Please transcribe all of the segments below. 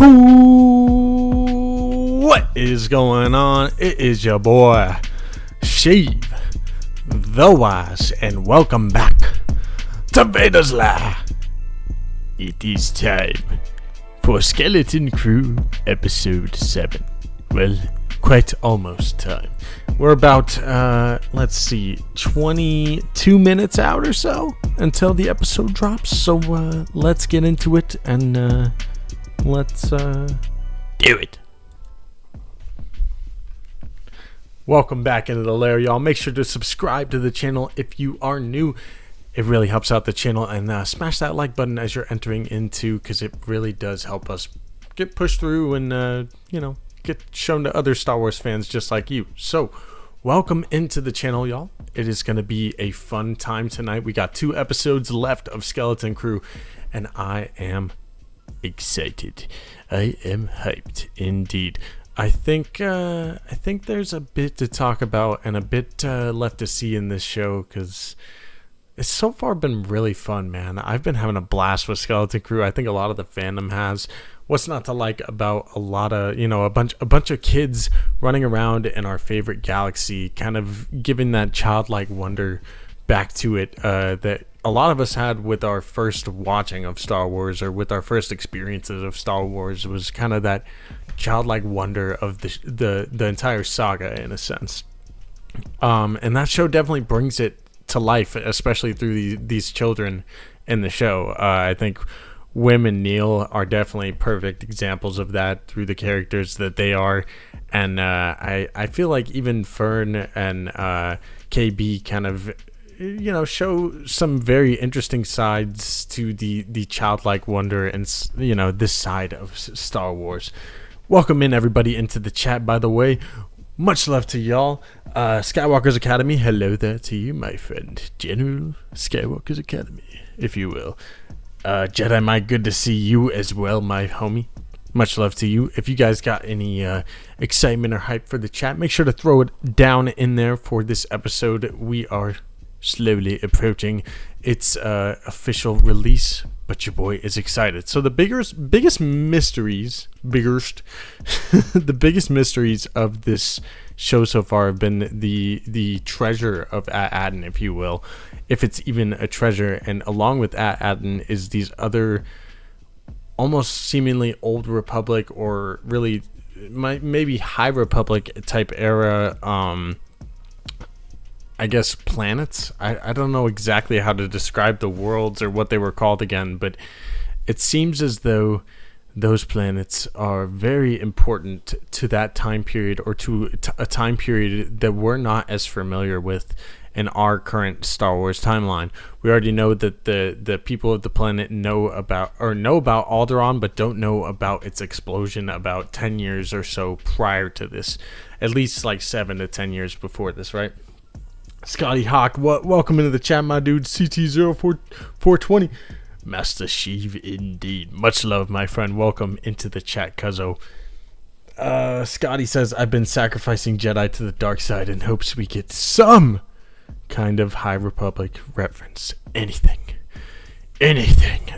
What is going on? It is your boy, Sheev, the Wise, and welcome back to Vader's Lair. It is time for Skeleton Crew Episode 7. Well, quite almost time. We're about, 22 minutes out or so until the episode drops. So, let's get into it and, let's do it. Welcome back into the Lair, y'all. Make sure to subscribe to the channel if you are new. It really helps out the channel, and smash that like button as you're entering into, because it really does help us get pushed through and get shown to other Star Wars fans just like you. So welcome into the channel, y'all. It is going to be a fun time tonight. We got 2 episodes left of Skeleton Crew, and I am excited. I am hyped indeed. I think there's a bit to talk about and a bit left to see in this show, because it's so far been really fun, man. I've been having a blast with Skeleton Crew. I think a lot of the fandom has. What's not to like about a lot of, a bunch of kids running around in our favorite galaxy, kind of giving that childlike wonder back to it that a lot of us had with our first watching of Star Wars, or with our first experiences of Star Wars. Was kind of that childlike wonder of the entire saga, in a sense. And that show definitely brings it to life, especially through these children in the show. I think Wim and Neil are definitely perfect examples of that through the characters that they are. And I feel like even Fern and KB kind of show some very interesting sides to the childlike wonder and this side of Star Wars. Welcome in everybody into the chat, by the way. Much love to y'all. Skywalker's Academy, hello there to you, my friend. General Skywalker's Academy, if you will. Jedi Mike, good to see you as well, my homie. Much love to you. If you guys got any excitement or hype for the chat, make sure to throw it down in there for this episode. We are slowly approaching its official release, but your boy is excited. So the biggest mysteries the biggest mysteries of this show so far have been the treasure of Aden, if you will, if it's even a treasure. And along with Aden is these other almost seemingly old Republic, or really maybe High Republic type era I guess planets. I don't know exactly how to describe the worlds or what they were called again, but it seems as though those planets are very important to that time period, or to a time period that we're not as familiar with in our current Star Wars timeline. We already know that the people of the planet know about Alderaan, but don't know about its explosion about 10 years or so prior to this. At least like 7 to 10 years before this, right? Scotty Hawk, welcome into the chat, my dude. CT0420, Master Sheev, indeed. Much love, my friend. Welcome into the chat, cuzzo. Scotty says, I've been sacrificing Jedi to the dark side in hopes we get some kind of High Republic reference. Anything.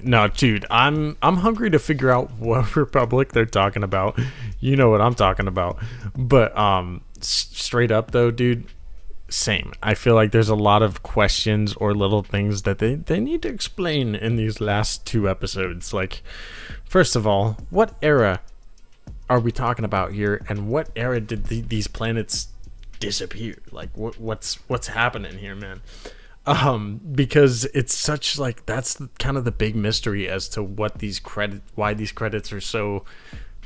No, dude, I'm hungry to figure out what Republic they're talking about. You know what I'm talking about. But straight up though, dude, same. I feel like there's a lot of questions or little things that they need to explain in these last 2 episodes. Like, first of all, what era are we talking about here, and what era did these planets disappear? Like, what's happening here, man? Because it's such, like, that's kind of the big mystery as to why these credits are so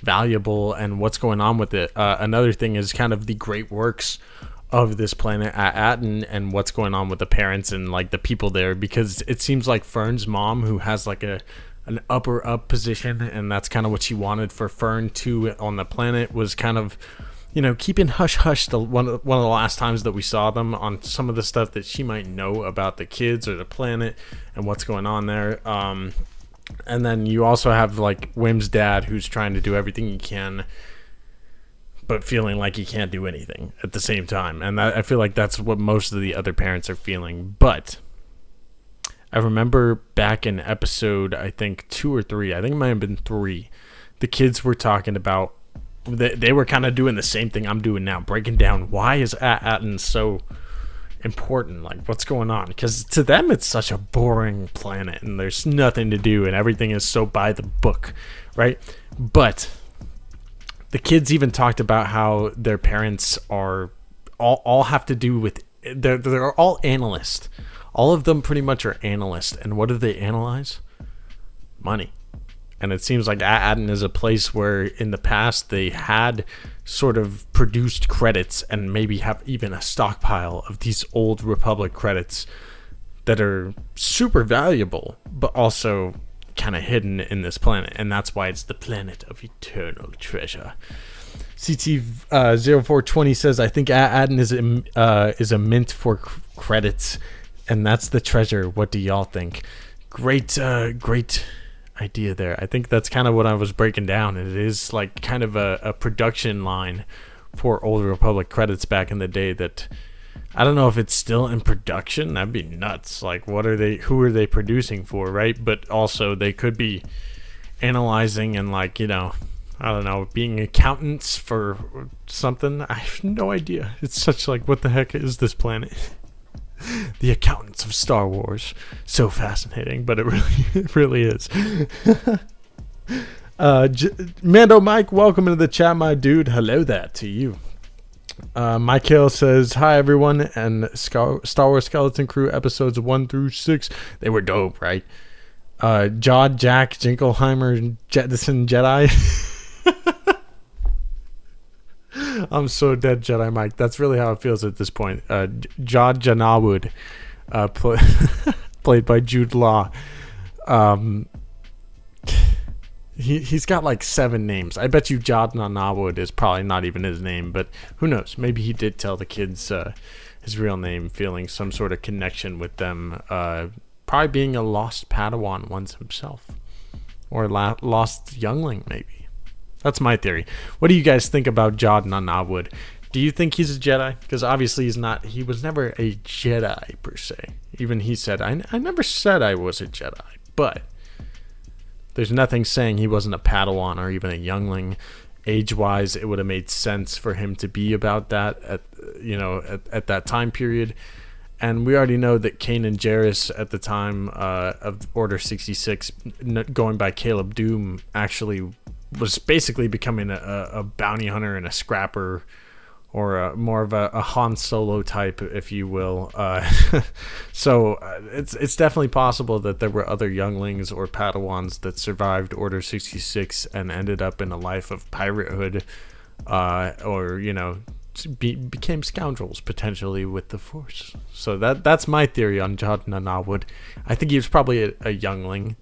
valuable and what's going on with it. Another thing is kind of the great works of this planet at Aten, and what's going on with the parents and like the people there, because it seems like Fern's mom, who has like an upper up position, and that's kind of what she wanted for Fern too on the planet, was kind of keeping hush hush one of the last times that we saw them, on some of the stuff that she might know about the kids or the planet and what's going on there. And then you also have like Wim's dad, who's trying to do everything he can, but feeling like he can't do anything at the same time. And I feel like that's what most of the other parents are feeling. But I remember back in episode, I think 2 or 3, I think it might have been 3, the kids were talking about, they were kind of doing the same thing I'm doing now, breaking down why is Aten so important, like what's going on, because to them it's such a boring planet and there's nothing to do and everything is so by the book, right? But the kids even talked about how their parents are all have to do with, they're all analysts. All of them pretty much are analysts, and what do they analyze? Money. And it seems like Aten is a place where in the past they had sort of produced credits and maybe have even a stockpile of these old Republic credits that are super valuable, but also kind of hidden in this planet. And that's why it's the planet of eternal treasure. CT0420 says, I think Aten is a mint for credits, and that's the treasure. What do y'all think? Great idea there. I think that's kind of what I was breaking down. It is like kind of a production line for Old Republic credits back in the day that I don't know if it's still in production. That'd be nuts. Like, who are they producing for, right? But also they could be analyzing and, like, you know, I don't know, being accountants for something. I have no idea. It's such like, what the heck is this planet? The accountants of Star Wars. So fascinating, but it really is. Mando Mike, welcome into the chat, my dude. Hello there to you. Michael says, hi everyone, and Star Wars Skeleton Crew episodes 1 through 6. They were dope, right? Jod, Jack, Jingleheimer, Jettison, Jedi. I'm so dead, Jedi Mike. That's really how it feels at this point. Jod Janawud, played by Jude Law. He's got like 7 names. I bet you Jod Janawud is probably not even his name, but who knows? Maybe he did tell the kids his real name, feeling some sort of connection with them. Probably being a lost Padawan once himself, or lost youngling, maybe. That's my theory. What do you guys think about Jod Janawud? Do you think he's a Jedi? Because obviously he's not. He was never a Jedi per se. Even he said, I never said I was a Jedi. But there's nothing saying he wasn't a Padawan or even a youngling. Age-wise, it would have made sense for him to be about that at that time period. And we already know that Kanan Jarrus at the time of Order 66, going by Caleb Doom, actually was basically becoming a bounty hunter and a scrapper, or more of a Han Solo type, if you will. So it's definitely possible that there were other younglings or Padawans that survived Order 66 and ended up in a life of piratehood, or, you know, became scoundrels potentially with the Force. So that's my theory on Jod Janawud. I think he was probably a youngling,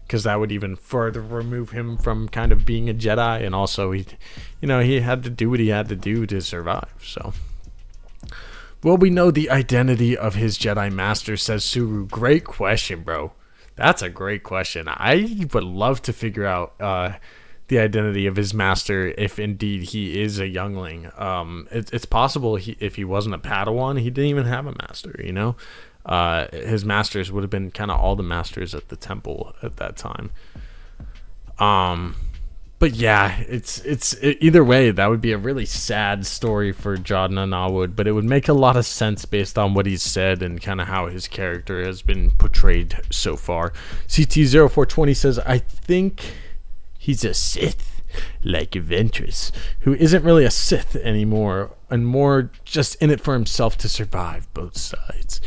because that would even further remove him from kind of being a Jedi, and also he had to do what he had to do to survive. So, will we know the identity of his Jedi master, says Suru. Great question, bro. That's a great question. I would love to figure out the identity of his master, if indeed he is a youngling. It's possible if he wasn't a Padawan, he didn't even have a master, you know? His masters would have been kind of all the masters at the temple at that time. But yeah, it's either way, that would be a really sad story for Jod Janawud, but it would make a lot of sense based on what he's said and kind of how his character has been portrayed so far. CT0420 says, I think he's a Sith, like Ventress, who isn't really a Sith anymore, and more just in it for himself to survive both sides.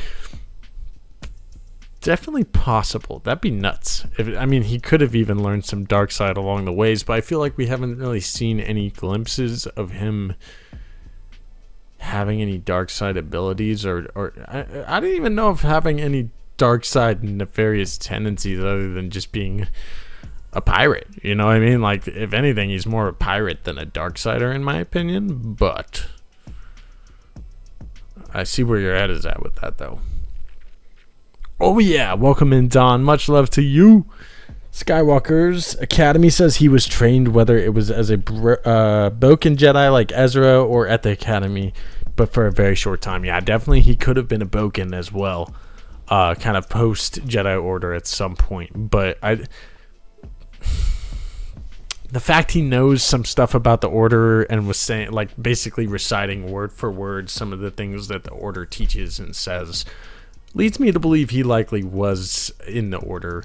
Definitely possible. That'd be nuts. He could have even learned some dark side along the ways, but I feel like we haven't really seen any glimpses of him having any dark side abilities, or I don't even know if having any dark side nefarious tendencies other than just being a pirate. You know what I mean? Like, if anything, he's more a pirate than a dark sider in my opinion, but I see where your head is at with that, though. Oh yeah, welcome in, Don. Much love to you. Skywalker's Academy says he was trained, whether it was as a Boken Jedi like Ezra or at the Academy, but for a very short time. Yeah, definitely he could have been a Boken as well, kind of post Jedi Order at some point. But the fact he knows some stuff about the Order and was saying, like, basically reciting word for word some of the things that the Order teaches and says, leads me to believe he likely was in the Order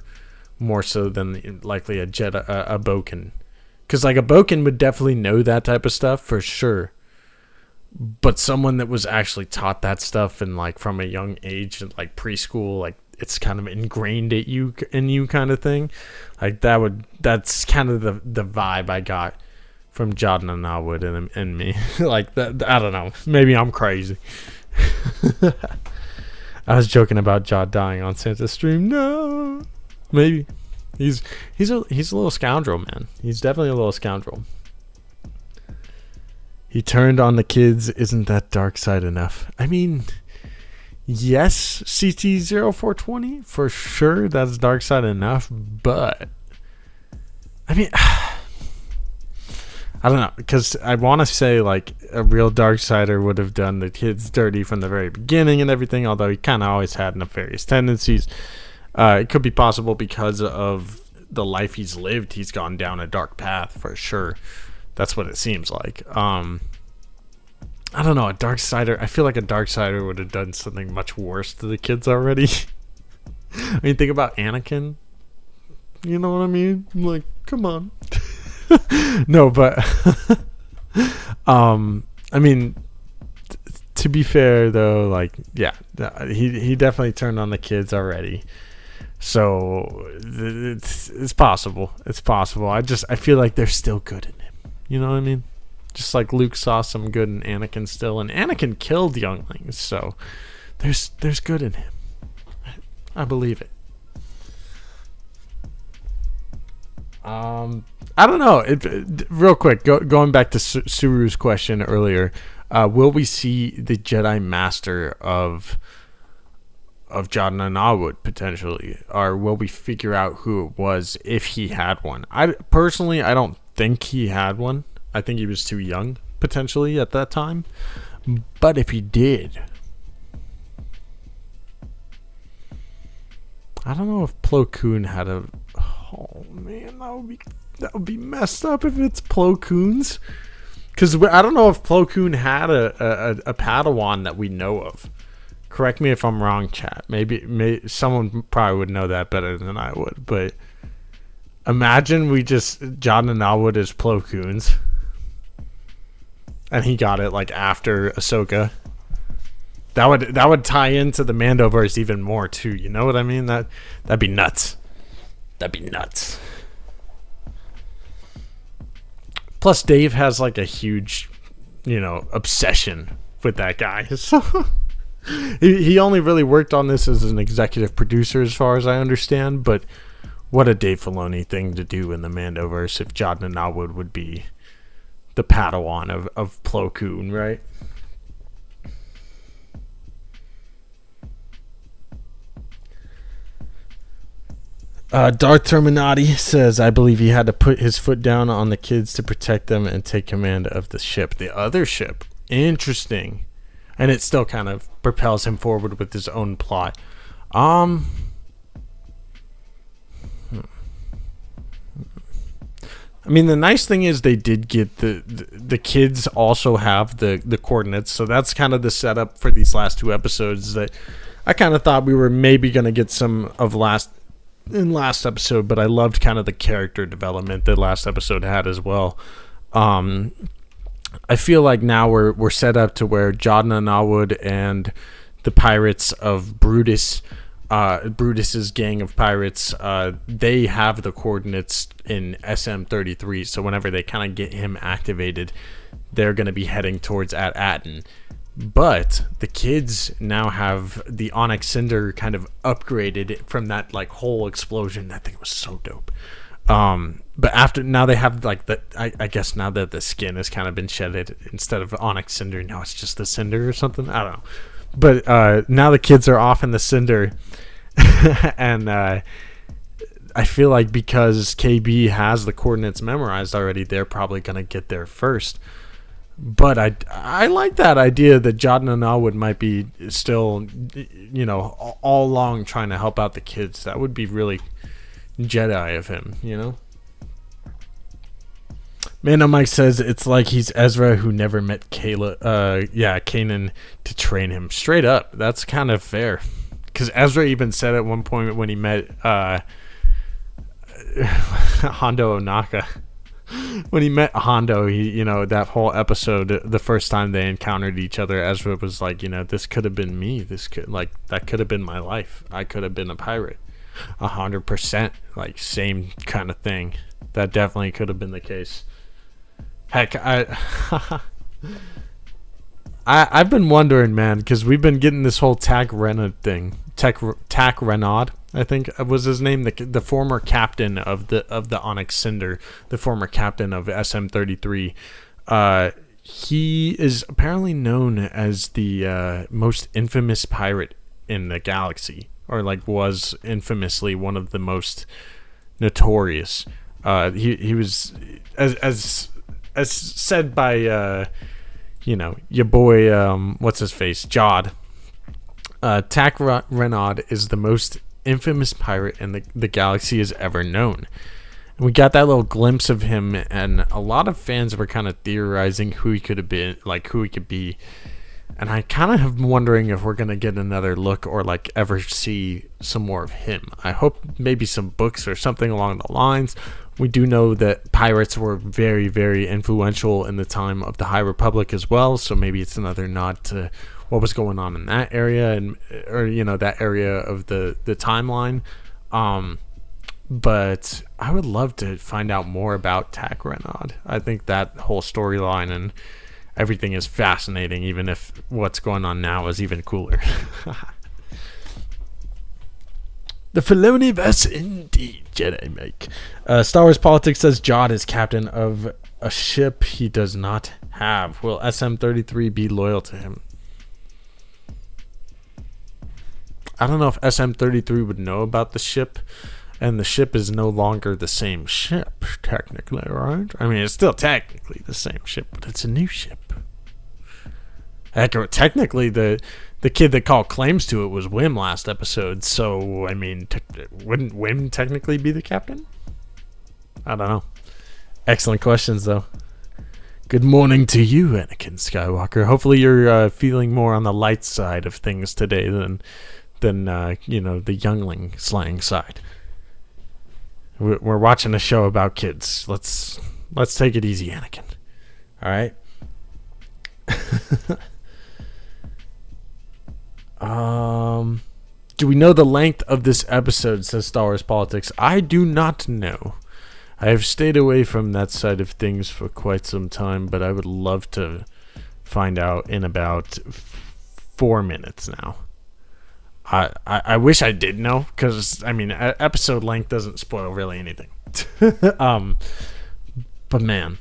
more so than likely a Jedi, a Boken. Because, like, a Boken would definitely know that type of stuff for sure. But someone that was actually taught that stuff and, like, from a young age, like preschool, like, it's kind of ingrained in you kind of thing. Like, that's kind of the vibe I got from Jodna Nawud and me. Like, that, I don't know. Maybe I'm crazy. I was joking about Jod dying on Santa's stream. No. Maybe. He's a little scoundrel, man. He's definitely a little scoundrel. He turned on the kids. Isn't that dark side enough? I mean, yes, CT0420 for sure. That's dark side enough, but I mean, I don't know, because I want to say like a real dark sider would have done the kids dirty from the very beginning and everything. Although he kind of always had nefarious tendencies. It could be possible because of the life he's lived. He's gone down a dark path for sure. That's what it seems like. I don't know. A dark sider. I feel like a dark sider would have done something much worse to the kids already. I mean, think about Anakin. You know what I mean? I'm like, come on. No, but I mean, to be fair though, like, yeah, he definitely turned on the kids already. So it's possible. It's possible. I feel like they're still good in him. You know what I mean? Just like Luke saw some good in Anakin still, and Anakin killed younglings, so there's good in him. I believe it. I don't know. Real quick, going back to Suru's question earlier, will we see the Jedi Master of Jodna Nawud potentially, or will we figure out who it was if he had one? I don't think he had one. I think he was too young potentially at that time. But if he did, I don't know if Plo Koon had a. Oh man, that would be messed up if it's Plo Koon's, because I don't know if Plo Koon had a Padawan that we know of. Correct me if I'm wrong, chat. Maybe someone probably would know that better than I would. But imagine Jodna Nawud is Plo Koon's, and he got it like after Ahsoka. That would tie into the Mandoverse even more too. You know what I mean? That'd be nuts. That'd be nuts. Plus, Dave has like a huge, obsession with that guy. So he only really worked on this as an executive producer, as far as I understand. But what a Dave Filoni thing to do in the Mandoverse if Jodna Nawud would be the Padawan of Plo Koon, right? Darth Terminati says, I believe he had to put his foot down on the kids to protect them and take command of the ship. The other ship. Interesting. And it still kind of propels him forward with his own plot. I mean, the nice thing is they did get the kids also have the coordinates. So that's kind of the setup for these last two episodes that I kind of thought we were maybe going to get some of last episode, but I loved kind of the character development that last episode had as well. I feel like now we're set up to where Jodna Nawud and the pirates of Brutus's gang of pirates, they have the coordinates in SM-33, so whenever they kind of get him activated, they're going to be heading towards At-Aten. But the kids now have the Onyx Cinder kind of upgraded from that like whole explosion. That thing was so dope. But now they have like I guess now that the skin has kind of been shedded, instead of Onyx Cinder, now it's just the Cinder or something. I don't know. But now the kids are off in the Cinder, and I feel like because KB has the coordinates memorized already, they're probably gonna get there first. But I like that idea that Jodna Nawud might be still, all along trying to help out the kids. That would be really Jedi of him, Mano Mike says it's like he's Ezra who never met Kanan to train him. Straight up, that's kind of fair. Because Ezra even said at one point when he met Hondo Ohnaka, when he met Hondo, that whole episode, the first time they encountered each other, Ezra was like, this could have been me. That could have been my life. I could have been a pirate. 100%, like same kind of thing. That definitely could have been the case. Heck, I've been wondering, man, because we've been getting this whole Tak Renaud thing. Tak Renaud, I think was his name, the former captain of the Onyx Cinder, the former captain of SM-33. He is apparently known as the most infamous pirate in the galaxy, or like was infamously one of the most notorious. He was as said by your boy what's his face, Jod. Tak Renaud is the most infamous pirate in the galaxy has ever known. And we got that little glimpse of him, and a lot of fans were kind of theorizing who he could have been, like who he could be. And I kind of am wondering if we're going to get another look or like ever see some more of him. I hope maybe some books or something along the lines. We do know that pirates were very, very influential in the time of the High Republic as well. So maybe it's another nod to what was going on in that area, or that area of the timeline. But I would love to find out more about Tak Renaud. I think that whole storyline and everything is fascinating, even if what's going on now is even cooler. The Filoni-verse indeed, Jedi make. Star Wars Politics says Jod is captain of a ship he does not have. Will SM-33 be loyal to him? I don't know if SM-33 would know about the ship, and the ship is no longer the same ship, technically, right? I mean, it's still technically the same ship, but it's a new ship. Heck, technically, the kid that called claims to it was Wim last episode, so, I mean, wouldn't Wim technically be the captain? I don't know. Excellent questions, though. Good morning to you, Anakin Skywalker. Hopefully you're feeling more on the light side of things today than the youngling slang side. We're watching a show about kids. Let's take it easy, Anakin. All right. Do we know the length of this episode, says Star Wars Politics? I do not know. I have stayed away from that side of things for quite some time, but I would love to find out in about 4 minutes now. I wish I did know, because, I mean, episode length doesn't spoil really anything. But, man.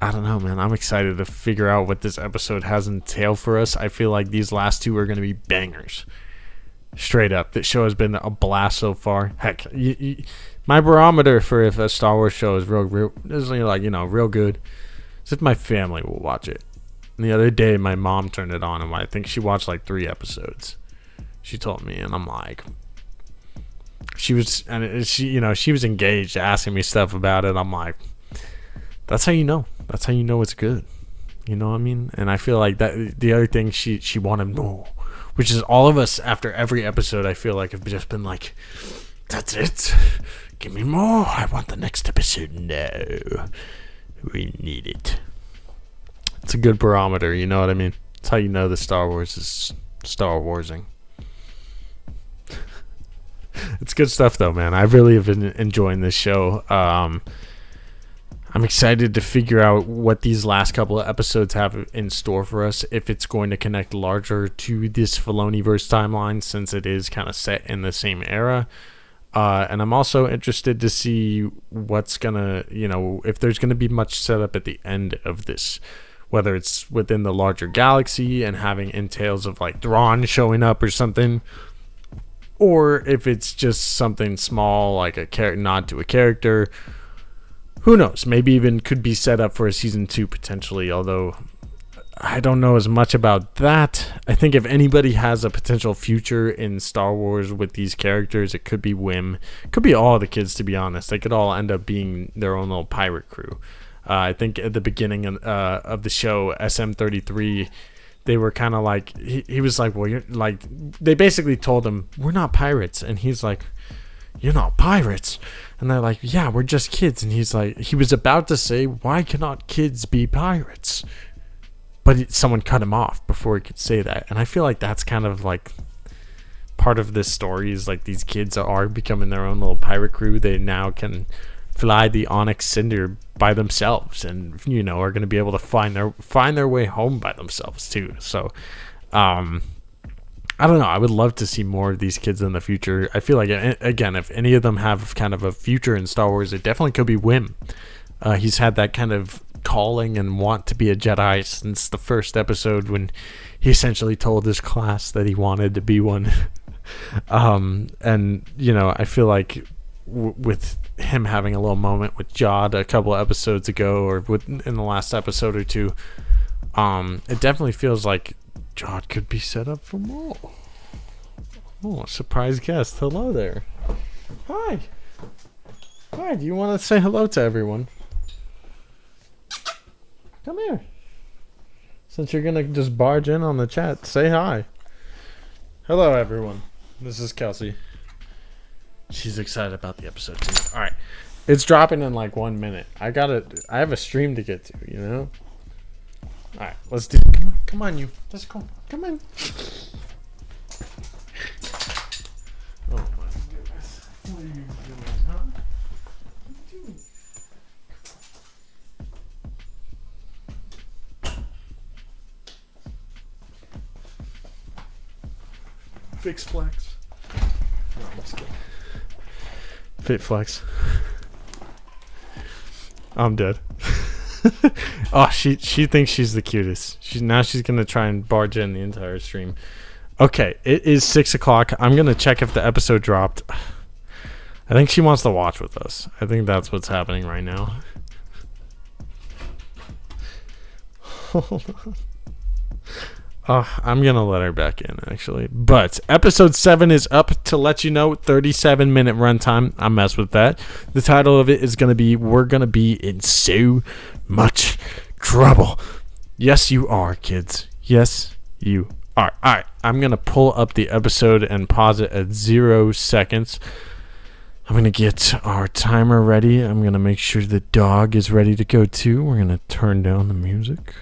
I don't know, man. I'm excited to figure out what this episode has in tail for us. I feel like these last two are going to be bangers. Straight up. This show has been a blast so far. Heck, my barometer for if a Star Wars show is real good, is if my family will watch it. And the other day, my mom turned it on, and I think she watched like 3 episodes. She told me, and I'm like, she was engaged, asking me stuff about it. I'm like, that's how you know. That's how you know it's good. You know what I mean? And I feel like that the other thing she wanted more, which is all of us after every episode, I feel like have just been like, that's it. Give me more. I want the next episode now. We need it. It's a good barometer, you know what I mean? It's how you know the Star Wars is Star Warsing. It's good stuff though, man. I really have been enjoying this show. I'm excited to figure out what these last couple of episodes have in store for us, if it's going to connect larger to this Filoni-verse timeline, since it is kind of set in the same era. And I'm also interested to see what's going to, if there's going to be much setup at the end of this, whether it's within the larger galaxy and having entails of like Thrawn showing up or something, or if it's just something small, like a nod to a character. Who knows? Maybe even could be set up for a season 2 potentially, although I don't know as much about that. I think if anybody has a potential future in Star Wars with these characters, it could be Wim. It could be all the kids, to be honest. They could all end up being their own little pirate crew. I think at the beginning of the show, SM-33, they were kind of like, he was like, well, you're like, they basically told him, we're not pirates. And he's like, you're not pirates. And they're like, yeah, we're just kids. And he's like, he was about to say, why cannot kids be pirates? But someone cut him off before he could say that. And I feel like that's kind of like part of this story, is like these kids are becoming their own little pirate crew. They now can fly the Onyx Cinder by themselves, and you know, are going to be able to find their way home by themselves too. So I don't know, I would love to see more of these kids in the future. I feel like, again, if any of them have kind of a future in Star Wars, it definitely could be Wim. He's had that kind of calling and want to be a Jedi since the first episode, when he essentially told his class that he wanted to be one. And you know, I feel like with him having a little moment with Jod a couple episodes ago, or in the last episode or two, it definitely feels like Jod could be set up for more. Oh, surprise guest. Hello there. Hi. Hi, do you want to say hello to everyone? Come here. Since you're going to just barge in on the chat, say hi. Hello, everyone. This is Kelsey. She's excited about the episode, too. All right. It's dropping in like 1 minute. I have a stream to get to, you know? All right, let's do it. Come on, you. Let's go. Come on. Oh, my goodness. What are you doing, huh? What are you doing? Fix flex. No, I'm just kidding. Fit flex. I'm dead. Oh, she thinks she's the cutest. She's gonna try and barge in the entire stream. Okay, it is 6 o'clock. I'm gonna check if the episode dropped. I think she wants to watch with us. I think that's what's happening right now. Hold on. I'm gonna let her back in, actually. But episode 7 is up, to let you know. 37-minute runtime. I mess with that. The title of it is gonna be "We're Gonna Be in So Much Trouble." Yes, you are, kids. Yes, you are. All right, I'm gonna pull up the episode and pause it at 0 seconds. I'm gonna get our timer ready. I'm gonna make sure the dog is ready to go too. We're gonna turn down the music.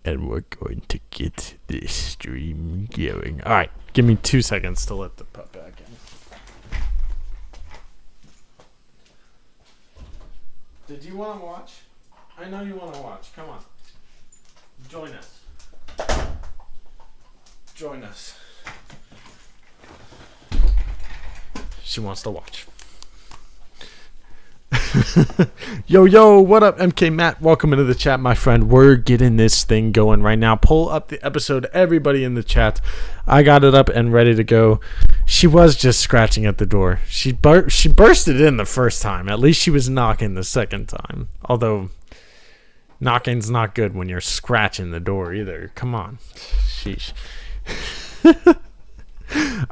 And we're going to get this stream going. All right, give me 2 seconds to let the pup back in. Did you want to watch? I know you want to watch. Come on. Join us. Join us. She wants to watch. Yo, what up, MK Matt? Welcome into the chat, my friend. We're getting this thing going right now. Pull up the episode, everybody in the chat. I got it up and ready to go. She was just scratching at the door. She bursted in the first time. At least she was knocking the second time. Although knocking's not good when you're scratching the door either. Come on. Sheesh. All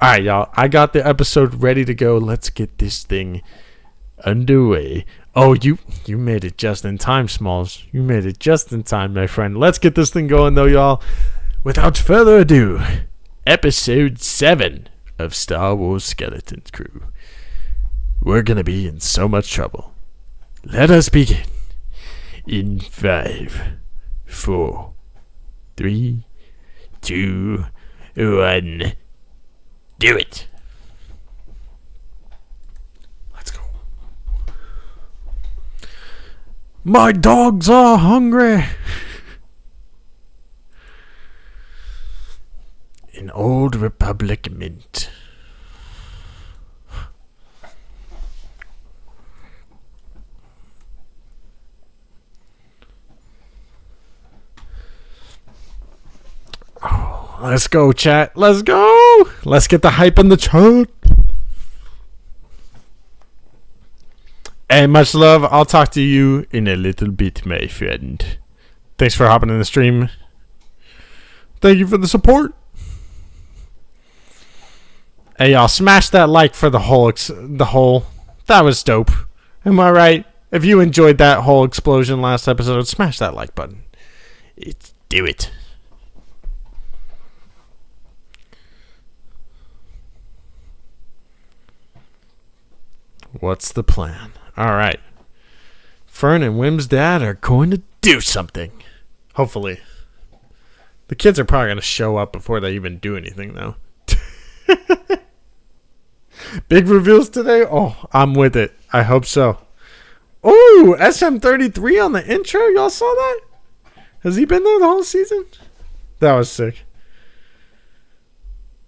right, y'all. I got the episode ready to go. Let's get this thing underway. Oh, you made it just in time, Smalls. You made it just in time, my friend. Let's get this thing going, though, y'all. Without further ado, episode 7 of Star Wars Skeleton Crew. We're gonna be in so much trouble. Let us begin. In 5, 4, 3, 2, 1. Do it. My dogs are hungry. An Old Republic mint. Oh, let's go, chat. Let's go. Let's get the hype in the chat. Hey, much love. I'll talk to you in a little bit, my friend. Thanks for hopping in the stream. Thank you for the support. Hey, y'all, smash that like for the whole. That was dope. Am I right? If you enjoyed that whole explosion last episode, smash that like button. Do it. What's the plan? All right. Fern and Wim's dad are going to do something. Hopefully. The kids are probably going to show up before they even do anything, though. Big reveals today? Oh, I'm with it. I hope so. Oh, SM33 on the intro. Y'all saw that? Has he been there the whole season? That was sick.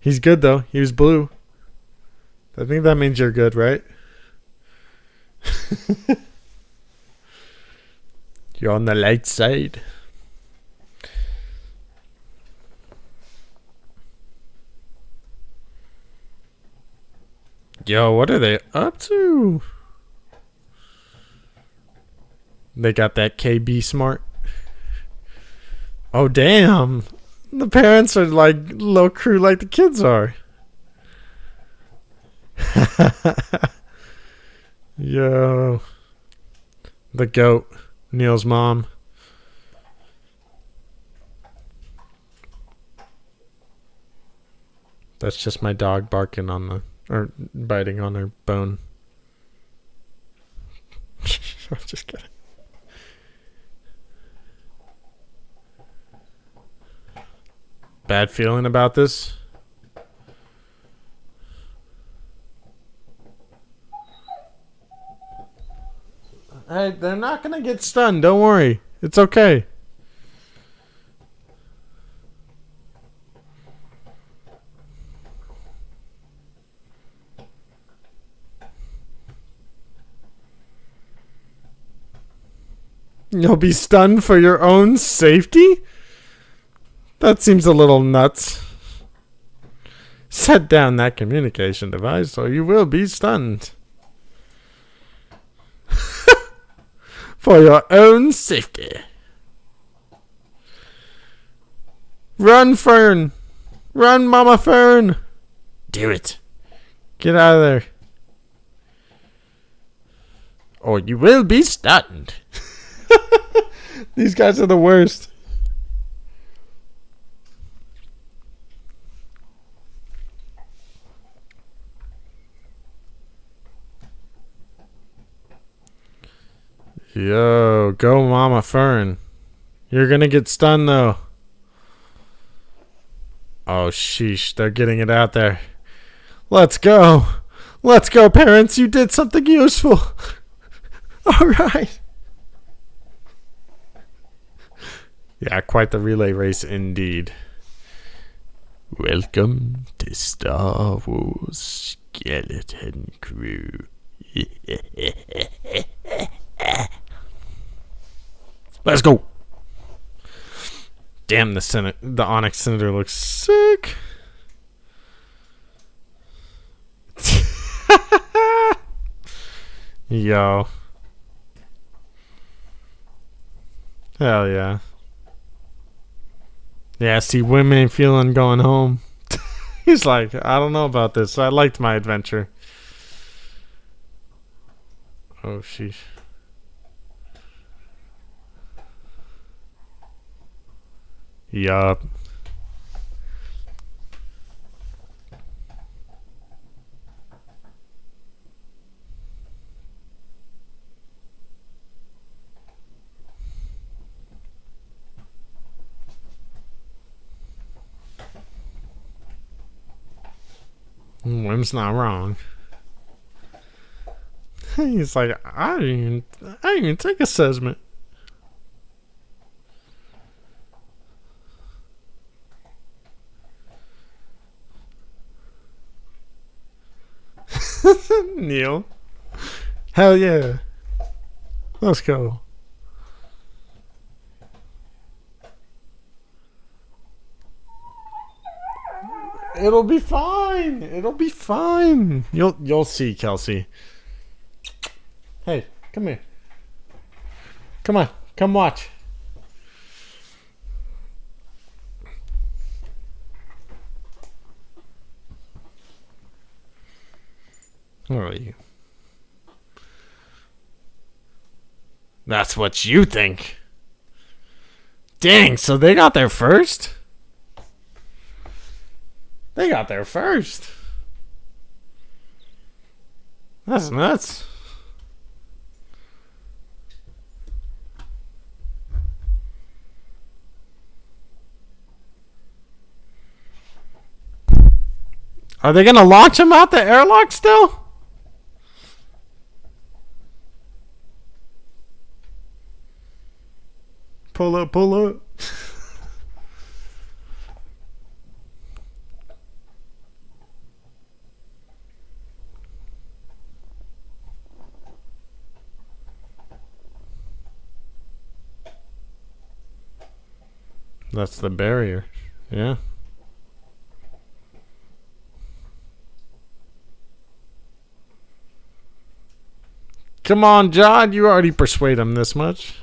He's good, though. He was blue. I think that means you're good, right? You're on the light side. Yo, what are they up to? They got that KB smart. Oh, damn. The parents are like low crew like the kids are. Yo. The goat. Neil's mom. That's just my dog barking on the... or biting on her bone. I'm just kidding. Bad feeling about this? Hey, they're not gonna get stunned. Don't worry. It's okay. You'll be stunned for your own safety? That seems a little nuts. Set down that communication device or you will be stunned. For your own safety. Run, Fern. Run, Mama Fern. Do it. Get out of there. Or you will be stunned. These guys are the worst. Yo, go Mama Fern. You're gonna get stunned though. Oh sheesh, they're getting it out there. Let's go. Let's go, parents. You did something useful. Alright. Yeah, quite the relay race indeed. Welcome to Star Wars Skeleton Crew. Let's go. Damn, the Onyx Senator looks sick. Yo. Hell yeah. Yeah, see, women ain't feeling going home. He's like, I don't know about this. I liked my adventure. Oh, sheesh. Yup. Wim's not wrong. He's like, I didn't even take assessment. Neil. Hell yeah. Let's go. It'll be fine. It'll be fine. You'll see, Kelsey. Hey, come here. Come on. Come watch. are you? That's what you think. Dang, so they got there first? They got there first. That's nuts. Are they going to launch him out the airlock still? Pull up, pull up. That's the barrier. Yeah. Come on, John. You already persuade him this much.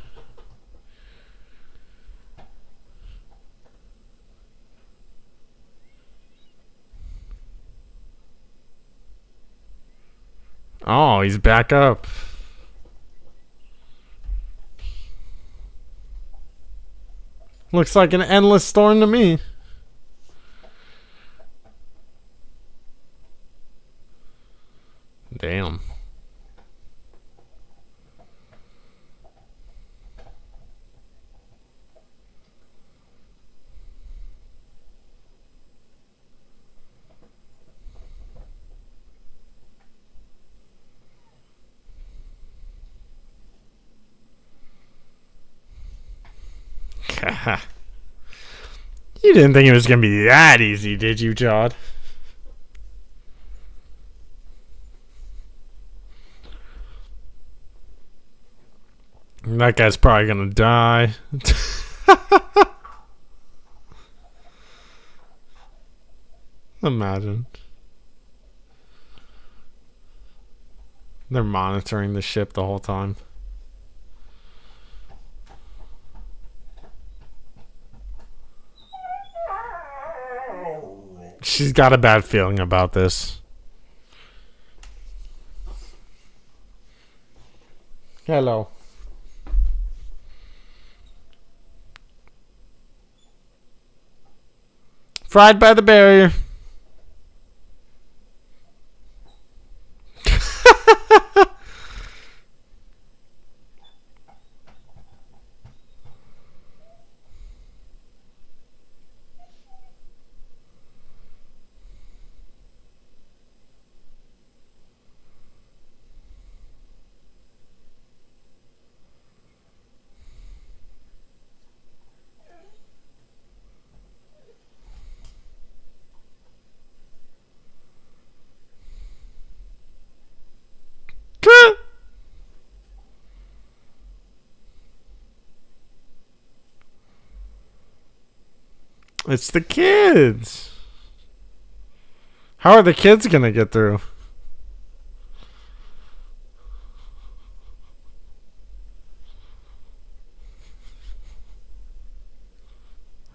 Oh, he's back up. Looks like an endless storm to me. Damn. You didn't think it was going to be that easy, did you, Jod? That guy's probably going to die. Imagine. They're monitoring the ship the whole time. She's got a bad feeling about this. Hello. Fried by the barrier. It's the kids. How are the kids gonna get through?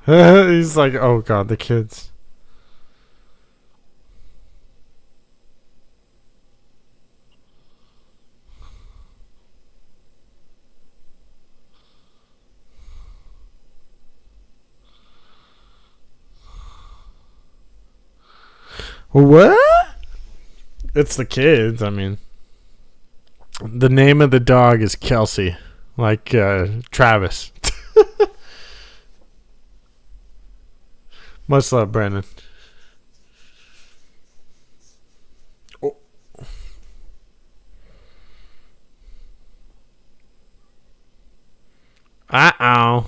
He's like, oh god, the kids. What? It's the kids. I mean, the name of the dog is Kelsey, like Travis. Much love, Brandon. Oh. Uh-oh.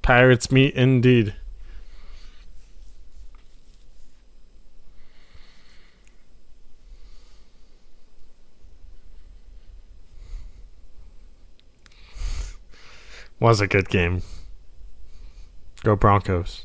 Pirates meet indeed. Was a good game. Go Broncos.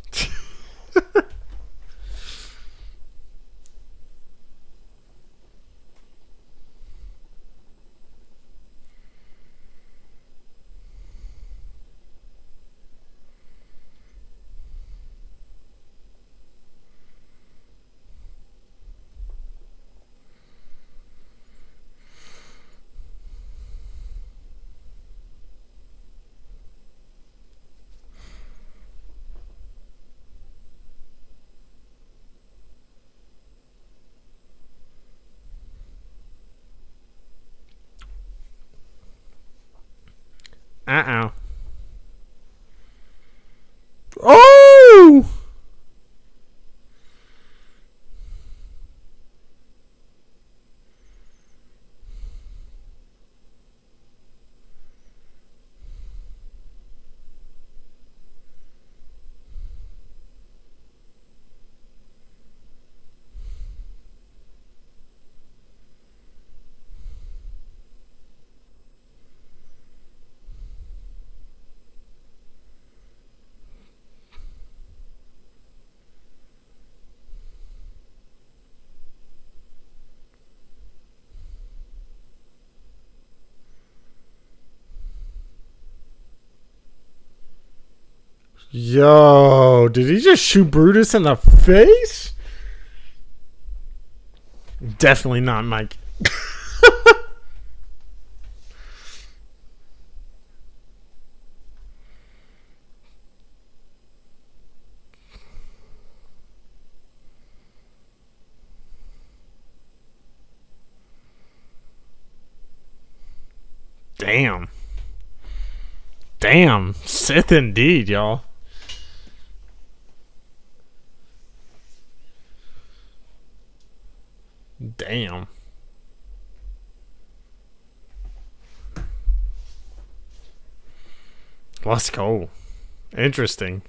Uh-oh. Oh! Yo, did he just shoot Brutus in the face? Definitely not Mike. Damn. Damn. Sith indeed, y'all. Damn. Let's go. Interesting.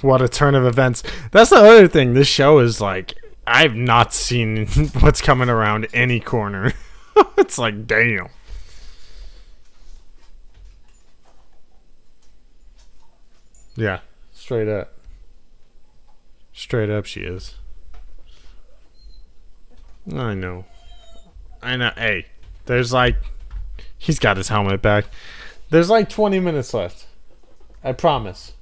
What a turn of events. That's the other thing. This show is like, I've not seen what's coming around any corner. It's like, damn. Yeah, straight up. Straight up she is. I know. I know. Hey, there's like, he's got his helmet back. There's like 20 minutes left. I promise.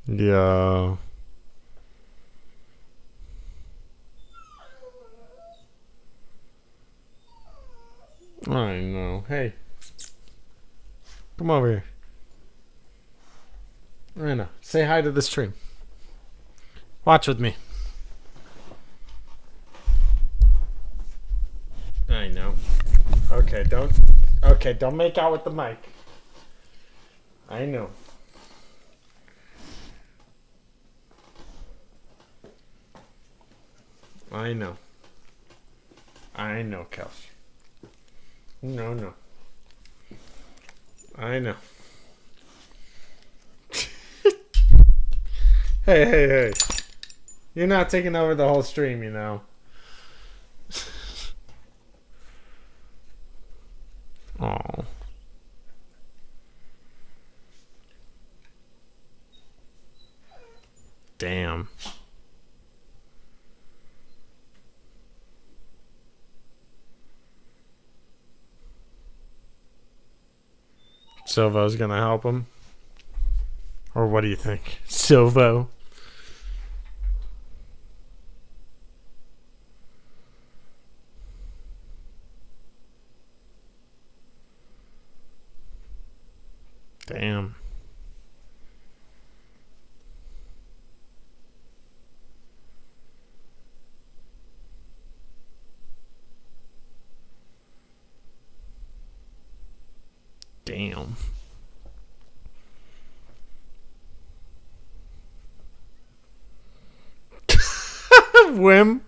Yeah. I know. Hey. Come over here. I know. Say hi to the stream. Watch with me. I know. Okay, don't make out with the mic. I know. I know. I know, Kels. No. I know. Hey. You're not taking over the whole stream, you know. Oh. Damn. Silvo's gonna help him? Or what do you think? Silvo? Damn. Damn. Whim?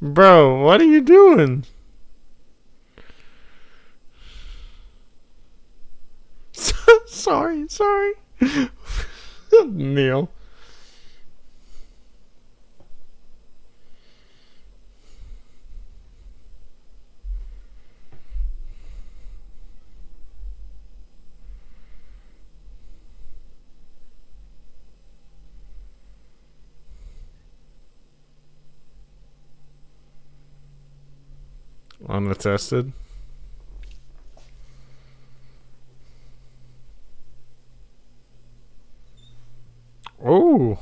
Bro, what are you doing? Sorry. Neil. Unattested. Oh.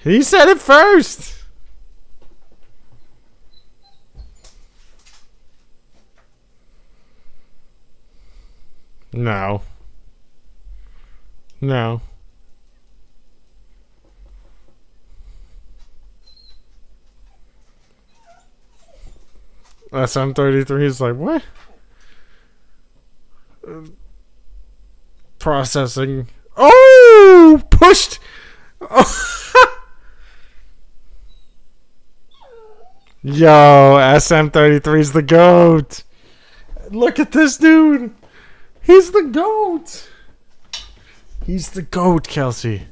He said it first. No. No. SM33 is like, what? Processing. Oh! Pushed! Oh. Yo, SM33 is the GOAT. Look at this dude. He's the GOAT. He's the GOAT, Kelsey.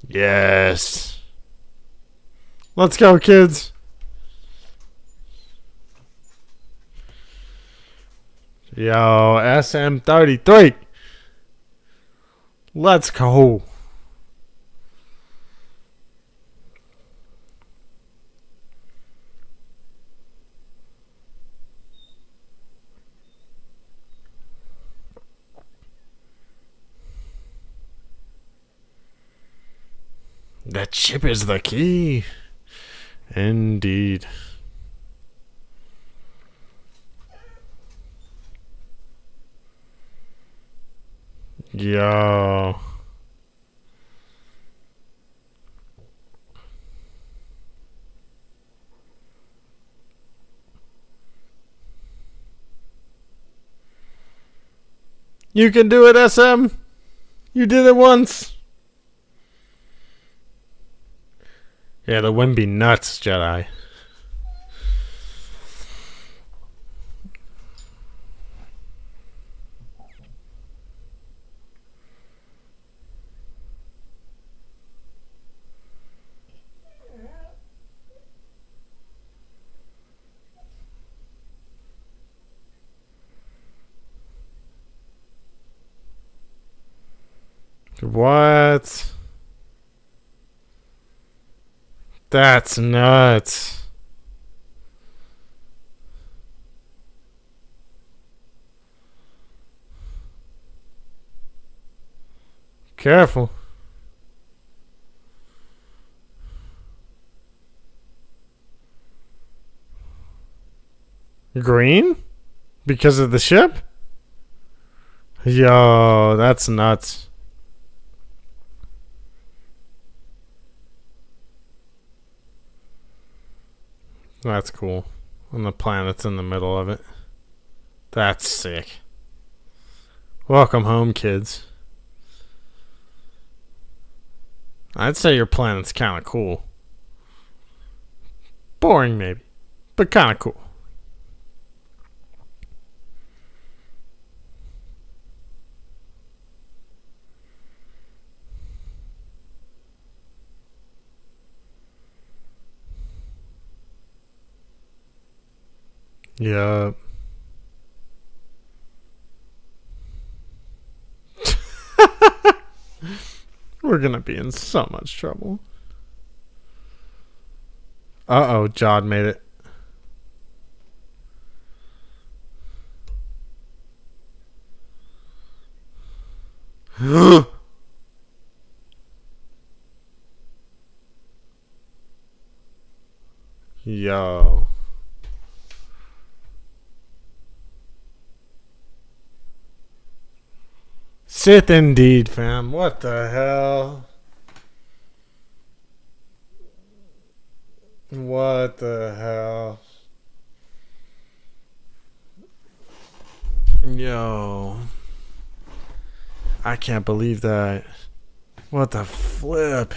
Yes. Let's go, kids. Yo, SM33. Let's go. That chip is the key. Indeed. Yo. You can do it, SM. You did it once. Yeah, the wind be nuts, Jedi. What? That's nuts. Careful. Green? Because of the ship? Yo, that's nuts. That's cool. And the planet's in the middle of it. That's sick. Welcome home, kids. I'd say your planet's kind of cool. Boring, maybe. But kind of cool. Yup. We're gonna be in so much trouble. Uh-oh, Jod made it. Yo. Sith indeed, fam. What the hell? What the hell? Yo. I can't believe that. What the flip?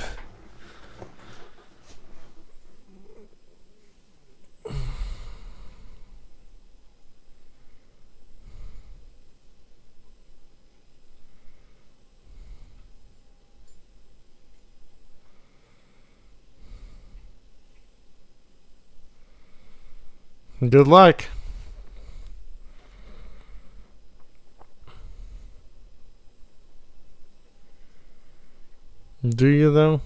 Good luck. Do you though?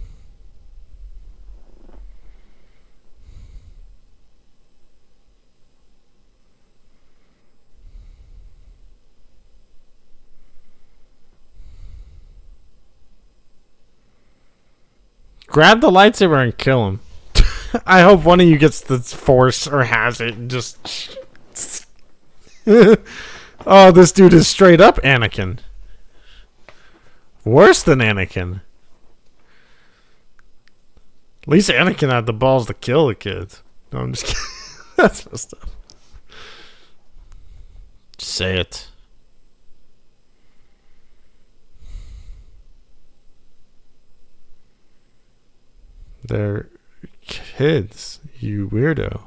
Grab the lightsaber and kill him. I hope one of you gets the force or has it and just... Oh, this dude is straight up Anakin. Worse than Anakin. At least Anakin had the balls to kill the kids. No, I'm just kidding. That's messed up. Say it. They're kids, you weirdo.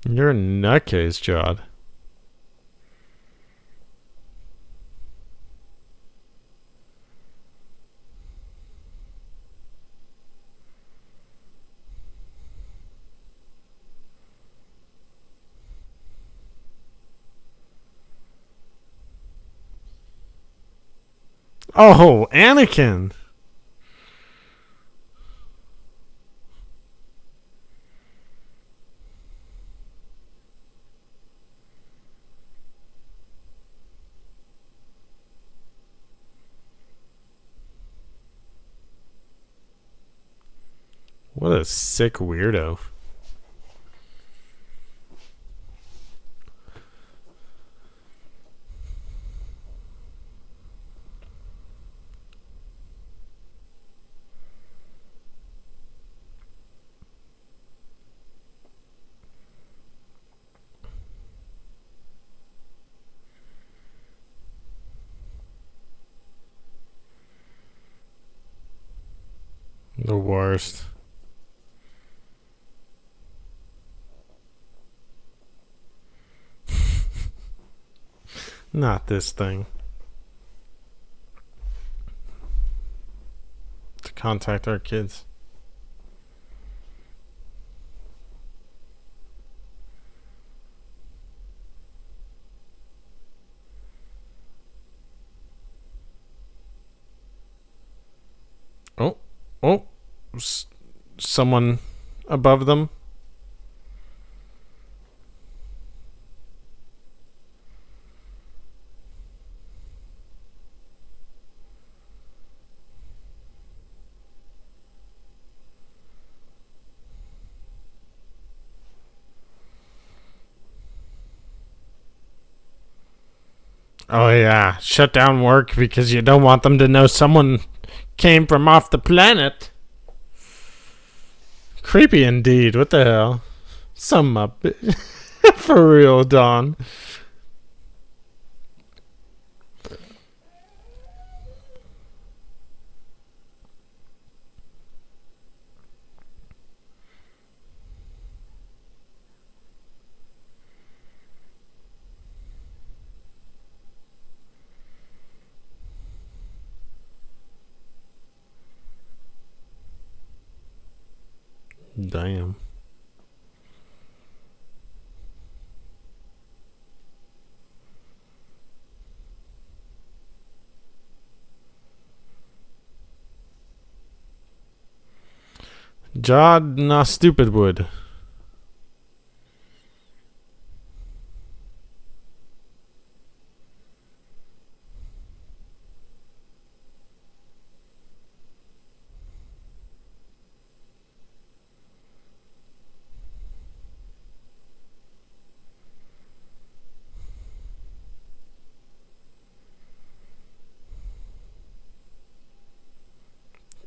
You're a nutcase, Jod. Oh, Anakin. What a sick weirdo. The worst. Not this thing. To contact our kids. Oh, oh, someone above them. Oh yeah, shut down work because you don't want them to know someone came from off the planet. Creepy indeed. What the hell? Some up. For real, Don. Damn. Jod na stupid wood.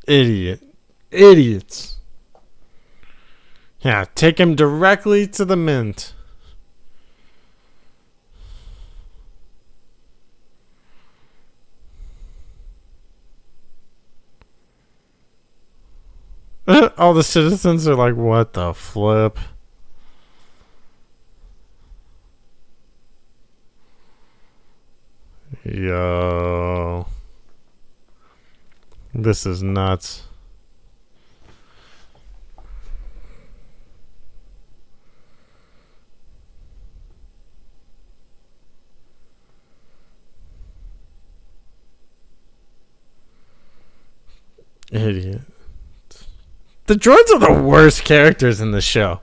Idiot. Idiots. Yeah, take him directly to the mint. All the citizens are like, what the flip? Yo. This is nuts. Idiot. The droids are the worst characters in the show.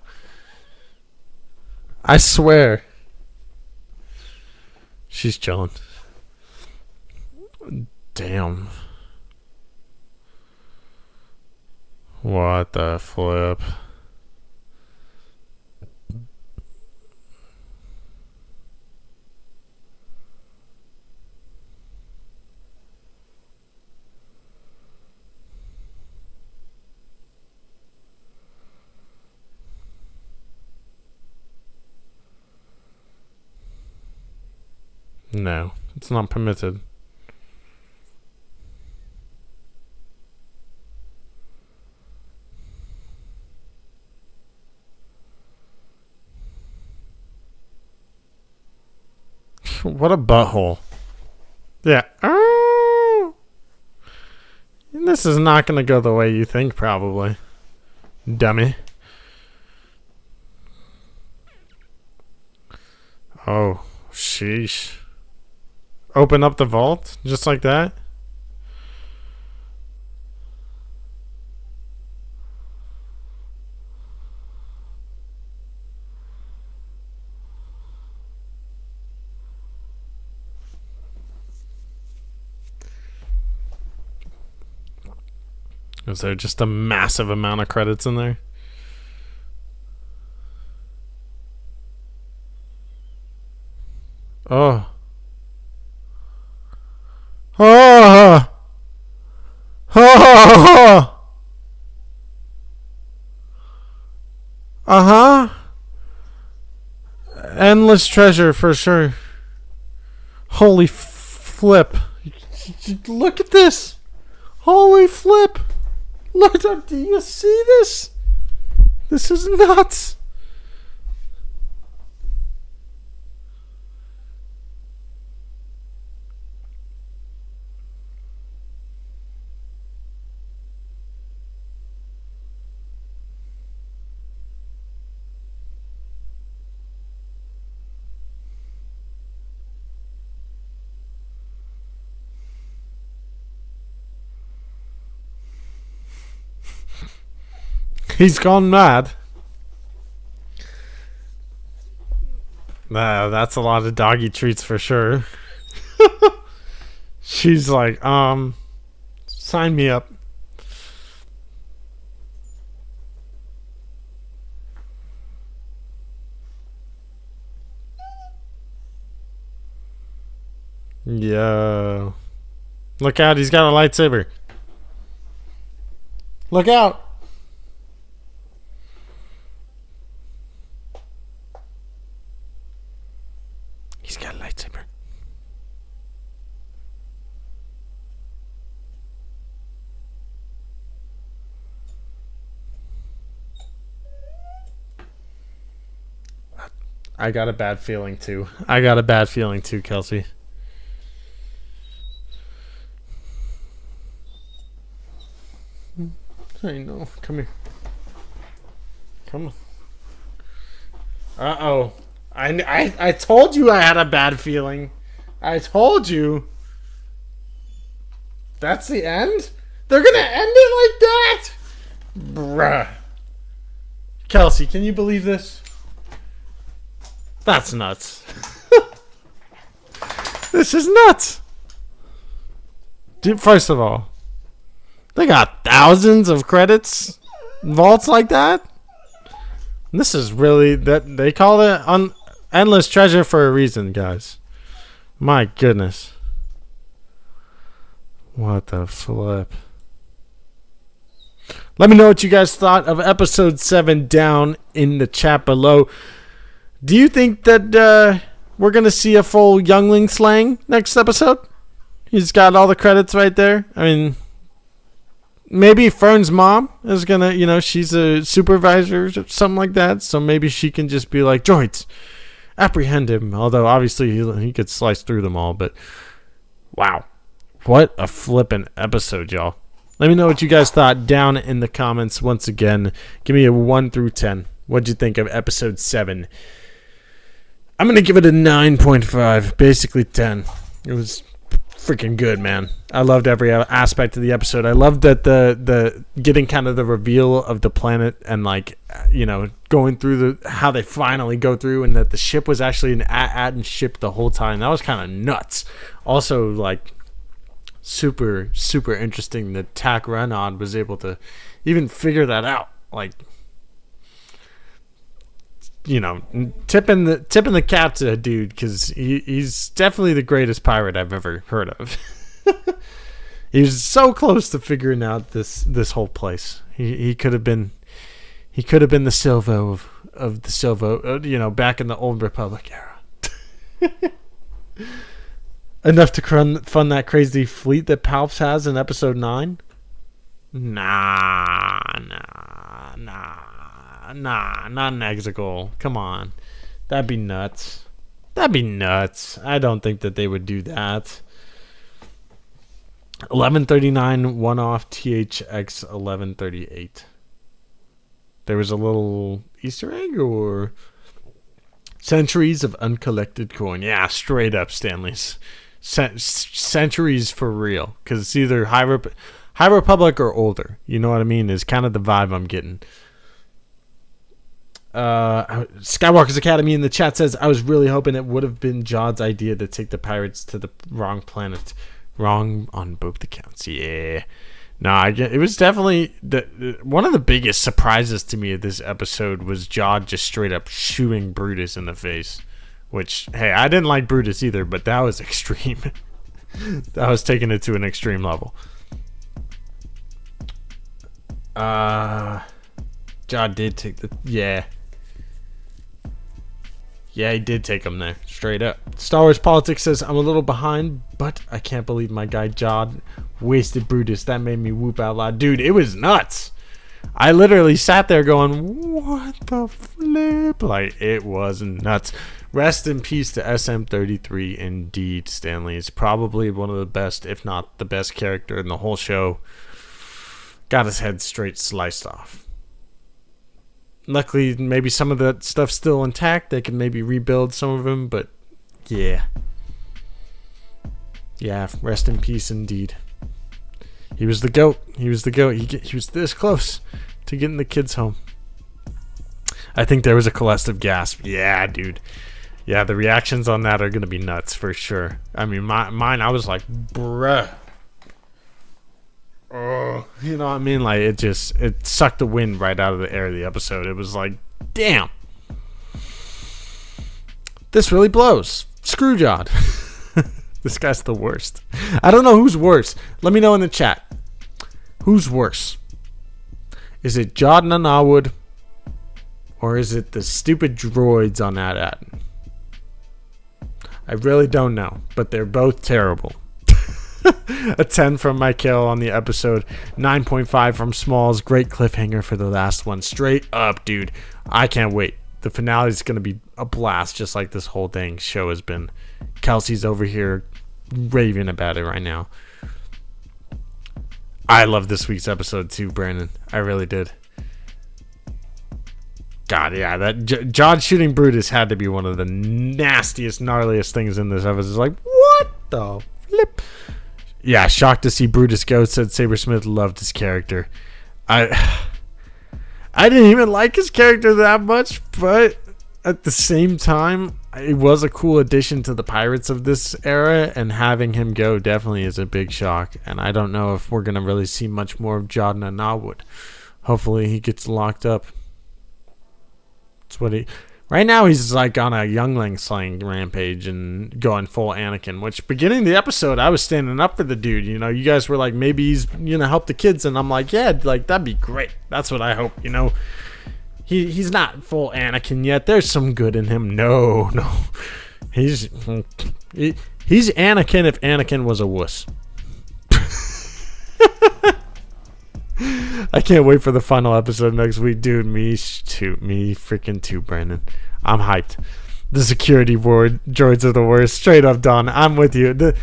I swear. She's chilling. Damn. What the flip? No, it's not permitted. What a butthole. Yeah. Oh! This is not going to go the way you think, probably. Dummy. Oh, sheesh. Open up the vault? Just like that? Is there just a massive amount of credits in there? Oh. Oh. Oh. Uh-huh. Endless treasure for sure. Holy flip. Look at this. Holy flip. Look up. Do you see this? This is nuts. He's gone mad. Nah, that's a lot of doggy treats for sure. She's like, sign me up. Yeah. Look out, he's got a lightsaber. Look out. He's got a lightsaber. I got a bad feeling too. Kelsey. I know. Come here. Come on. Uh-oh. I told you I had a bad feeling. I told you. That's the end? They're gonna end it like that? Bruh. Kelsey, can you believe this? That's nuts. This is nuts. Dude, first of all, they got thousands of credits vaults like that. This is really that they call it endless treasure for a reason, guys. My goodness. What the flip? Let me know what you guys thought of episode 7 down in the chat below. Do you think that we're going to see a full youngling slang next episode? He's got all the credits right there. I mean, maybe Fern's mom is going to, she's a supervisor or something like that. So maybe she can just be like, droids, apprehend him. Although, obviously, he could slice through them all. But, wow. What a flippin' episode, y'all. Let me know what you guys thought down in the comments. Once again, give me a 1 through 10. What'd you think of episode 7? I'm going to give it a 9.5. Basically 10. It was freaking good, man. I loved every aspect of the episode. I loved that the getting kind of the reveal of the planet and like, you know, going through how they finally go through, and that the ship was actually an Aten ship the whole time. That was kind of nuts. Also, like, super interesting that Tak Renod was able to even figure that out. Like, you know, tipping the cap to a dude, because he's definitely the greatest pirate I've ever heard of. He was so close to figuring out this whole place. He could have been the Silvo of the Silvo, you know, back in the old Republic era. Enough to fund that crazy fleet that Palps has in episode 9? Nah, not an Exegol. Come on. That'd be nuts. I don't think that they would do that. 1139 one-off THX 1138. There was a little Easter egg, or centuries of uncollected coin. Yeah, straight up, Stanley's. Centuries for real, because it's either High Republic or older. You know what I mean? Is kind of the vibe I'm getting. Skywalker's Academy in the chat says, I was really hoping it would have been Jod's idea to take the pirates to the wrong planet. Wrong on both accounts. Yeah. No, it was definitely one of the biggest surprises to me of this episode was Jod just straight up shooting Brutus in the face. Which, hey, I didn't like Brutus either, but that was extreme. That was taking it to an extreme level. Jod did take the... Yeah. Yeah, he did take him there. Straight up. Star Wars Politics says, I'm a little behind, but I can't believe my guy Jod wasted Brutus. That made me whoop out loud. Dude, it was nuts. I literally sat there going, what the flip? Like, it was nuts. Rest in peace to SM33 indeed, Stanley. Is probably one of the best, if not the best character in the whole show. Got his head straight sliced off. Luckily, maybe some of that stuff's still intact. They can maybe rebuild some of them, but yeah. Yeah, rest in peace indeed. He was the GOAT. He was this close to getting the kids home. I think there was a collective gasp. Yeah, dude. Yeah, the reactions on that are going to be nuts for sure. I mean, mine, I was like, bruh. Oh, you know what I mean? Like, it sucked the wind right out of the air of the episode. It was like, damn. This really blows. Screw Jod. This guy's the worst. I don't know who's worse. Let me know in the chat. Who's worse? Is it Jod Nanawood, or is it the stupid droids on that Aten? I really don't know, but they're both terrible. A 10 from Michael on the episode. 9.5 from Smalls. Great cliffhanger for the last one. Straight up, dude. I can't wait. The finale is going to be a blast, just like this whole dang show has been. Kelsey's over here raving about it right now. I love this week's episode too, Brandon. I really did. God, yeah, that Jod shooting Brutus had to be one of the nastiest, gnarliest things in this episode. It's like, what the flip? Yeah, shocked to see Brutus go, said Sabersmith loved his character. I didn't even like his character that much, but at the same time, it was a cool addition to the Pirates of this era, and having him go definitely is a big shock. And I don't know if we're going to really see much more of Jod Nanawood. Hopefully he gets locked up. That's what right now he's like on a youngling slaying rampage and going full Anakin, which beginning of the episode I was standing up for the dude. You know, you guys were like, maybe he's gonna help the kids, and I'm like, yeah, like that'd be great. That's what I hope. You know, he's not full Anakin yet. There's some good in him. No, he's Anakin if Anakin was a wuss. I can't wait for the final episode next week, dude. Me freaking too, Brandon. I'm hyped. The security droids are the worst. Straight up, Don. I'm with you. The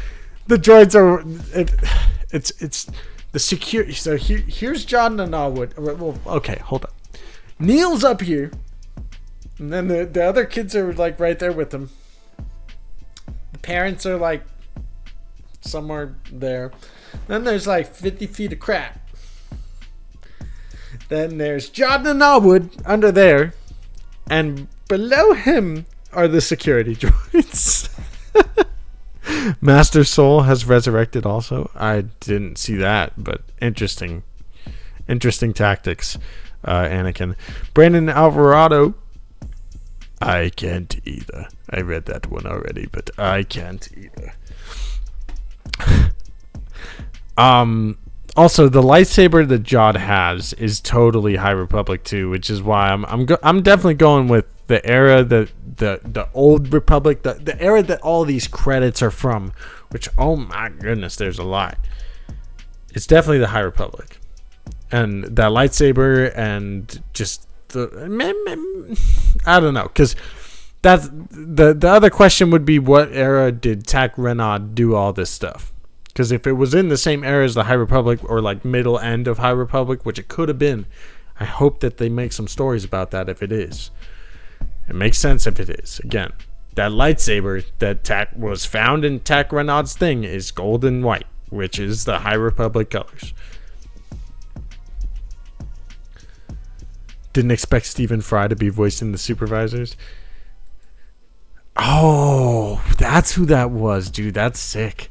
droids are. It's the security. So here's Jod Nanawood. Well, okay, hold up. Neil's up here, and then the other kids are like right there with him. The parents are like somewhere there. Then there's like 50 feet of crap. Then there's Jordan Norwood under there. And below him are the security droids. Master Soul has resurrected also. I didn't see that, but interesting tactics, Anakin. Brandon Alvarado. I can't either. I read that one already, but I can't either. Also, the lightsaber that Jod has is totally High Republic too, which is why I'm definitely going with the era that the old Republic, the era that all these credits are from. Which, oh my goodness, there's a lot. It's definitely the High Republic, and that lightsaber, and just I don't know, because that's the other question would be, what era did Tack Renaud do all this stuff? Because if it was in the same era as the High Republic, or like middle end of High Republic, which it could have been, I hope that they make some stories about that. If it is, it makes sense. If it is, again, that lightsaber that Tack was found in Tack Renaud's thing is gold and white, which is the High Republic colors. Didn't expect Stephen Fry to be voicing the supervisors. Oh, that's who that was, dude. That's sick.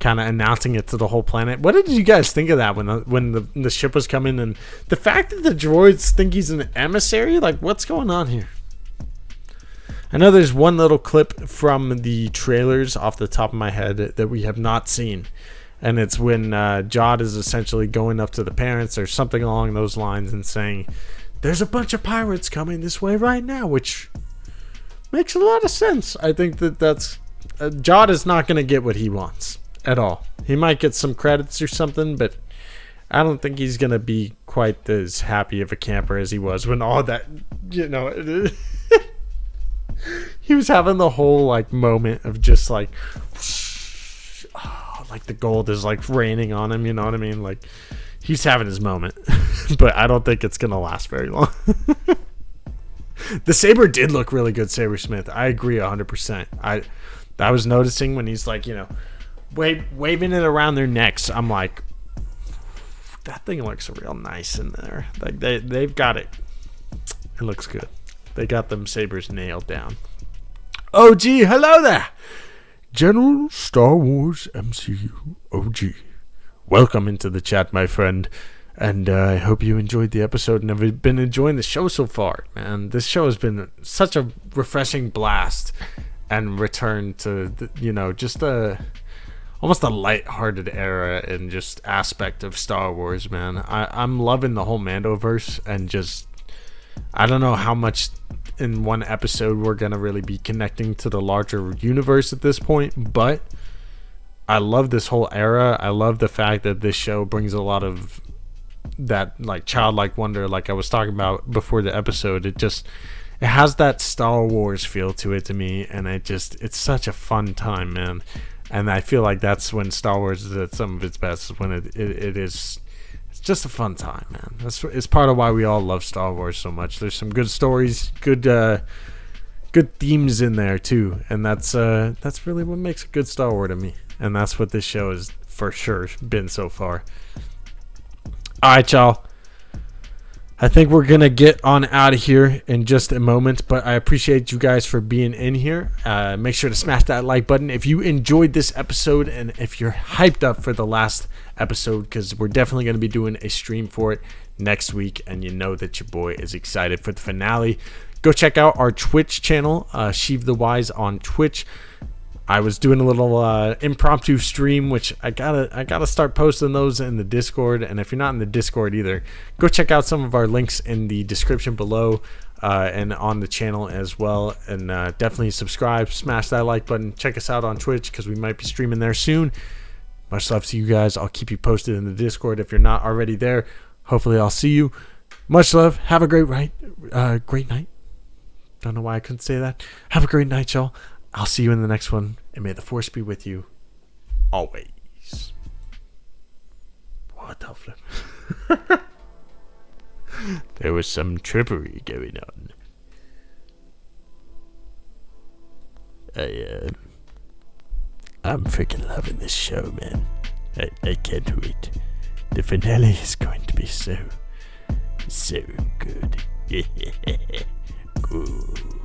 Kind of announcing it to the whole planet. What did you guys think of that when the ship was coming, and the fact that the droids think he's an emissary? Like, what's going on here? I know there's one little clip from the trailers off the top of my head that we have not seen, and it's when Jod is essentially going up to the parents or something along those lines and saying, "There's a bunch of pirates coming this way right now," which makes a lot of sense. I think that's Jod is not going to get what he wants at all. He might get some credits or something, but I don't think he's going to be quite as happy of a camper as he was when all that, he was having the whole like moment of just like, oh, like the gold is like raining on him, you know what I mean? Like, he's having his moment, but I don't think it's going to last very long. The saber did look really good, Sabersmith. I agree 100%. I was noticing when he's like, waving it around their necks. I'm like, that thing looks real nice in there. Like they've got it. It looks good. They got them sabers nailed down. OG, hello there. General Star Wars MCU OG. Welcome into the chat, my friend. And I hope you enjoyed the episode and have been enjoying the show so far, man. This show has been such a refreshing blast and return to, just almost a lighthearted era and just aspect of Star Wars, man. I'm loving the whole Mandoverse, and just, I don't know how much in one episode we're going to really be connecting to the larger universe at this point, but I love this whole era. I love the fact that this show brings a lot of that like childlike wonder, like I was talking about before the episode. It has that Star Wars feel to it to me, and it's such a fun time, man. And I feel like that's when Star Wars is at some of its best, is when it's just a fun time, man. It's part of why we all love Star Wars so much. There's some good stories, good themes in there too, and that's really what makes a good Star Wars to me. And that's what this show has for sure been so far. Alright, y'all. I think we're going to get on out of here in just a moment, but I appreciate you guys for being in here. Make sure to smash that like button if you enjoyed this episode, and if you're hyped up for the last episode, because we're definitely going to be doing a stream for it next week, and you know that your boy is excited for the finale. Go check out our Twitch channel, Sheev the Wise on Twitch. I was doing a little impromptu stream, which I gotta start posting those in the Discord. And if you're not in the Discord either, go check out some of our links in the description below and on the channel as well. And definitely subscribe, smash that like button. Check us out on Twitch, because we might be streaming there soon. Much love to you guys. I'll keep you posted in the Discord if you're not already there. Hopefully I'll see you. Much love. Have a great night. Don't know why I couldn't say that. Have a great night, y'all. I'll see you in the next one, and may the Force be with you always. What the flip? There was some trickery going on. I'm freaking loving this show, man. I can't wait. The finale is going to be so good. Cool.